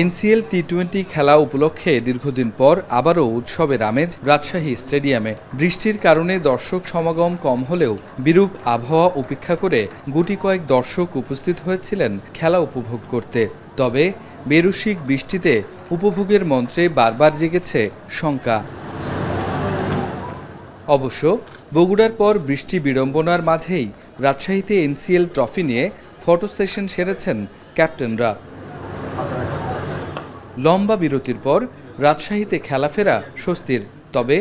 NCL টি-20 খেলা উপলক্ষে দীর্ঘদিন পর আবারও উৎসবের আমেজ রাজশাহী স্টেডিয়ামে। বৃষ্টির কারণে দর্শক সমাগম কম হলেও বিরূপ আবহাওয়া উপেক্ষা করে গুটি কয়েক দর্শক উপস্থিত হয়েছিলেন খেলা উপভোগ করতে। তবে বেরসিক বৃষ্টিতে উপভোগের মন্ত্রে বারবার জেগেছে শঙ্কা। অবশ্য বগুড়ার পর বৃষ্টি বিড়ম্বনার মাঝেই রাজশাহীতে এনসিএল ট্রফি নিয়ে ফটো সেশন সেরেছেন ক্যাপ্টেনরা। লম্বা বিরতির পর রাজশাহীতে খেলা ফেরা স্বস্তির। তবে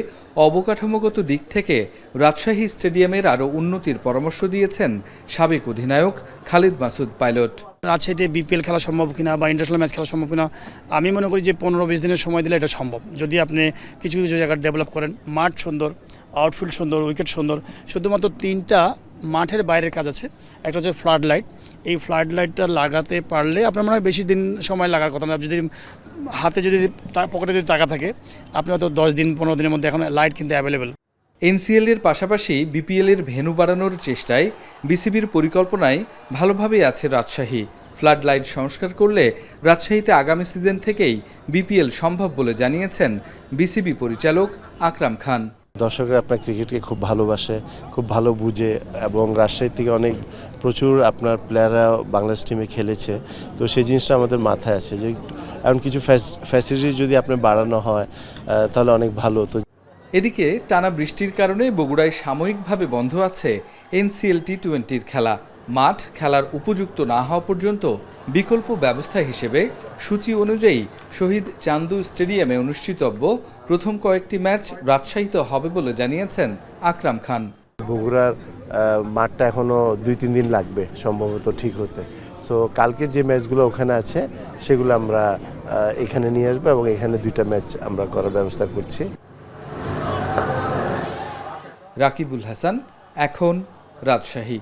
অবকাঠামোগত দিক থেকে রাজশাহী স্টেডিয়ামের আরও উন্নতির পরামর্শ দিয়েছেন সাবেক অধিনায়ক খালিদ মাসুদ পাইলট। রাজশাহীতে বিপিএল খেলা সম্ভব কিনা বা ইন্টারন্যাশনাল ম্যাচ খেলা সম্ভব কিনা, আমি মনে করি যে 15-20 দিনের সময় দিলে এটা সম্ভব, যদি আপনি কিছু কিছু জায়গা ডেভেলপ করেন। মাঠ সুন্দর, আউটফিল্ড সুন্দর, উইকেট সুন্দর। শুধুমাত্র 3টা মাঠের বাইরের কাজ আছে। একটা হচ্ছে ফ্লাড লাইট। এই ফ্লাড লাইটটা লাগাতে পারলে আপনার মনে হয় বেশি দিন সময় লাগার কথা না। যদি হাতে যদি পকেটে যদি টাকা থাকে, আপনি হয়তো 10 দিন 15 দিনের মধ্যে এখন লাইট কিন্তু অ্যাভেলেবেল। এনসিএল এর পাশাপাশি বিপিএল এর ভেন্যু বাড়ানোর চেষ্টায় বিসিবির পরিকল্পনায় ভালোভাবেই আছে রাজশাহী। ফ্লাড লাইট সংস্কার করলে রাজশাহীতে আগামী সিজন থেকেই বিপিএল সম্ভব বলে জানিয়েছেন বিসিবি পরিচালক আকরাম খান। দর্শকরা আপনার ক্রিকেটকে খুব ভালোবাসে, খুব ভালো বুঝে, এবং রাজশাহী থেকে প্রচুর আপনার প্লেয়াররা বাংলাদেশ টিমে খেলেছে। তো সেই জিনিসটা আমাদের মাথায় আছে যে এমন কিছু ফ্যাসিলিটি যদি আপনার বাড়ানো হয় তাহলে অনেক ভালো হতো। এদিকে টানা বৃষ্টির কারণে বগুড়ায় সাময়িকভাবে বন্ধ আছে এনসিএল টি-20 খেলা। মাঠ খেলার উপযুক্ত না হওয়া পর্যন্ত বিকল্প ব্যবস্থা হিসেবে সূচি অনুযায়ী শহীদ চান্দু স্টেডিয়ামে অনুষ্ঠিতব্য প্রথম কয়েকটি ম্যাচ রাজশাহীতে হবে বলে জানিয়েছেন আকরাম খান। বগুড়ার মাঠটা এখনও 2-3 দিন লাগবে সম্ভবত ঠিক হতে। সো কালকে যে ম্যাচগুলো ওখানে আছে সেগুলো আমরা এখানে নিয়ে আসবো, এবং এখানে 2টা ম্যাচ আমরা করার ব্যবস্থা করছি। রাকিবুল হাসান, এখন রাজশাহী।